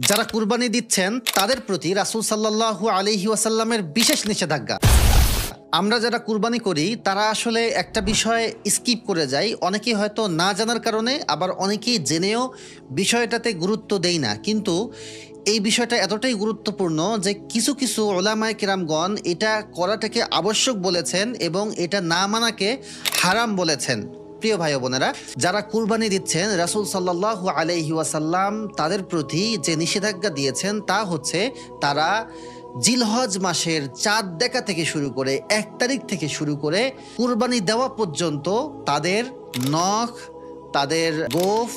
যারা কুরবানি দিচ্ছেন তাদের প্রতি রাসূল সাল্লাল্লাহু আলাইহি ওয়াসাল্লামের বিশেষ নিষেধাজ্ঞা। আমরা যারা কুরবানি করি তারা আসলে একটা বিষয় স্কিপ করে যাই, অনেকেই হয়তো না জানার কারণে, আবার অনেকেই জেনেও বিষয়টাতে গুরুত্ব দেই না। কিন্তু এই বিষয়টা এতটাই গুরুত্বপূর্ণ যে কিছু কিছু ওলামায়ে কেরামগণ এটা করাটাকে আবশ্যক বলেছেন এবং এটা না মানাকে হারাম বলেছেন। প্রিয় ভাই বোনেরা, যারা কুরবানি দিচ্ছেন রাসূল সাল্লাল্লাহু আলাইহি ওয়াসাল্লাম তাদের প্রতি যে নিষেধাজ্ঞা দিয়েছেন তা হচ্ছে তারা জিলহজ মাসের চাঁদ দেখা থেকে শুরু করে 1 তারিখ থেকে শুরু করে কুরবানি দেওয়া পর্যন্ত তাদের নখ, তাদের গোঁফ,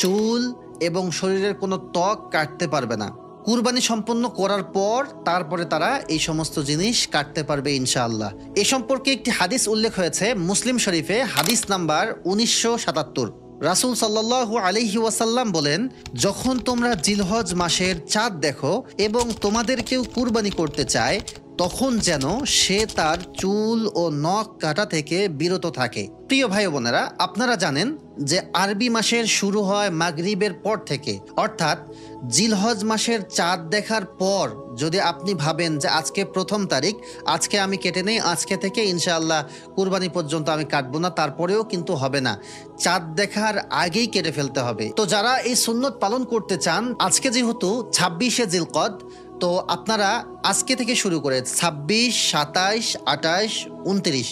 চুল এবং শরীরের কোনো ত্বক কাটতে পারবে না। কুরবানি সম্পন্ন করার পর তারপরে তারা এই সমস্ত জিনিস কাটতে পারবে ইনশাআল্লাহ। এ সম্পর্কে একটি হাদিস উল্লেখ হয়েছে মুসলিম শরীফে, হাদিস নাম্বার 1977। রাসূল সাল্লাল্লাহু আলাইহি ওয়াসাল্লাম বলেন, যখন তোমরা জিলহজ মাসের চাঁদ দেখো এবং তোমাদের কেউ কুরবানি করতে চায় তখন যেন সে তার চুল ও নখ কাটা থেকে বিরত থাকে। প্রিয় ভাই বোনেরা, আপনারা জানেন যে আরবি মাসের শুরু হয় মাগরিবের পর থেকে, অর্থাৎ জিলহজ মাসের চাঁদ দেখার পর যদি আপনি ভাবেন যে আজকে 1 তারিখ, আজকে আমি কেটে নেই, আজকে থেকে ইনশাআল্লাহ কুরবানি পর্যন্ত আমি কাটবো না, তারপরেও কিন্তু হবে না, চাঁদ দেখার আগেই কেটে ফেলতে হবে। তো যারা এই সুন্নত পালন করতে চান, আজকে যেহেতু 26শে জিলকদ, তো আপনারা আজকে থেকে শুরু করে 26, 27, 28, 29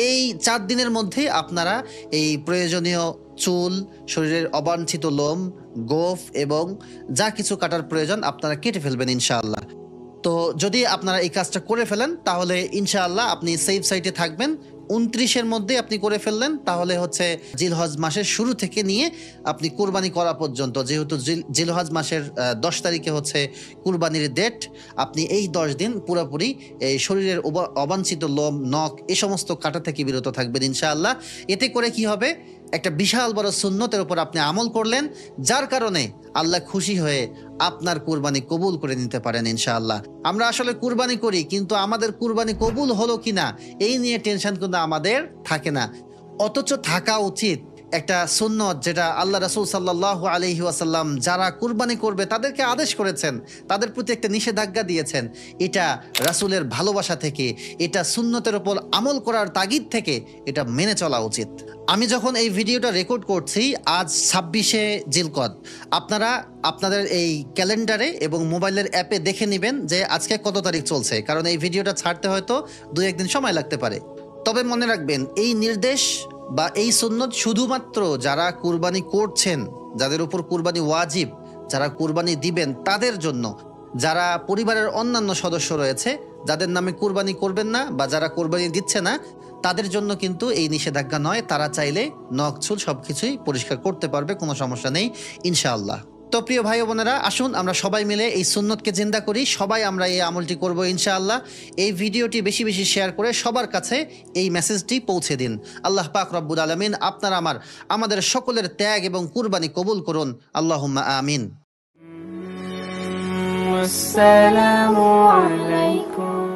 এই 4 দিনের মধ্যে আপনারা এই প্রয়োজনীয় চুল, শরীরের অবাঞ্ছিত লোম, গোঁফ এবং যা কিছু কাটার প্রয়োজন আপনারা কেটে ফেলবেন ইনশাআল্লাহ। তো যদি আপনারা এই কাজটা করে ফেলেন তাহলে ইনশাআল্লাহ আপনি সেফ সাইডে থাকবেন। 29-এর মধ্যে আপনি করে ফেললেন তাহলে হচ্ছে জিলহজ মাসের শুরু থেকে নিয়ে আপনি কুরবানি করা পর্যন্ত, যেহেতু জিলহজ মাসের 10 তারিখে হচ্ছে কুরবানির ডেট, আপনি এই 10 দিন পুরোপুরি এই শরীরের অবাঞ্ছিত লোম, নখ এ সমস্ত কাটা থেকে বিরত থাকবেন ইনশাআল্লাহ। এতে করে কি হবে, একটা বিশাল বড় সুন্নতের উপর আপনি আমল করলেন, যার কারণে আল্লাহ খুশি হয়ে আপনার কুরবানি কবুল করে নিতে পারেন ইনশাআল্লাহ। আমরা আসলে কুরবানি করি কিন্তু আমাদের কুরবানি কবুল হলো কিনা এই নিয়ে টেনশন কিন্তু আমাদের থাকে না, অথচ থাকা উচিত একটা সুন্নত, যেটা আল্লাহ রাসূল সাল্লাল্লাহু আলাইহি ওয়াসাল্লাম যারা কুরবানি করবে তাদেরকে আদেশ করেছেন, তাদের প্রতি একটা নিষেধাজ্ঞা দিয়েছেন। এটা রাসূলের ভালোবাসা থেকে, এটা সুন্নতের উপর আমল করার তাগিদ থেকে এটা মেনে চলা উচিত। আমি যখন এই ভিডিওটা রেকর্ড করছি আজ 26শে জিলকদ, আপনারা আপনাদের এই ক্যালেন্ডারে এবং মোবাইলের অ্যাপে দেখে নেবেন যে আজকে কত তারিখ চলছে, কারণ এই ভিডিওটা ছাড়তে হয়তো 2-1 দিন সময় লাগতে পারে। তবে মনে রাখবেন, এই নির্দেশ বা এই সুন্নত শুধুমাত্র যারা কুরবানি করছেন, যাদের উপর কুরবানি ওয়াজিব, যারা কুরবানি দিবেন তাদের জন্য। যারা পরিবারের অন্যান্য সদস্য রয়েছে যাদের নামে কুরবানি করবেন না বা যারা কুরবানি দিচ্ছে না, তাদের জন্য কিন্তু এই নিষেধাজ্ঞা নয়। তারা চাইলে নখ, চুল সবকিছুই পরিষ্কার করতে পারবে, কোনো সমস্যা নেই ইনশাআল্লাহ। তো প্রিয় ভাই বোনেরা, আসুন আমরা সবাই মিলে এই সুন্নতকে জিন্দা করি, সবাই আমরা এই আমলটি করব ইনশাআল্লাহ। এই ভিডিওটি বেশি বেশি শেয়ার করে সবার কাছে এই মেসেজটি পৌঁছে দিন। আল্লাহ পাক রব্বুল আলামিন আপনার আমাদের সকলের ত্যাগ এবং কুরবানি কবুল করুন, আল্লাহুম্মা আমিন। আসসালামু আলাইকুম।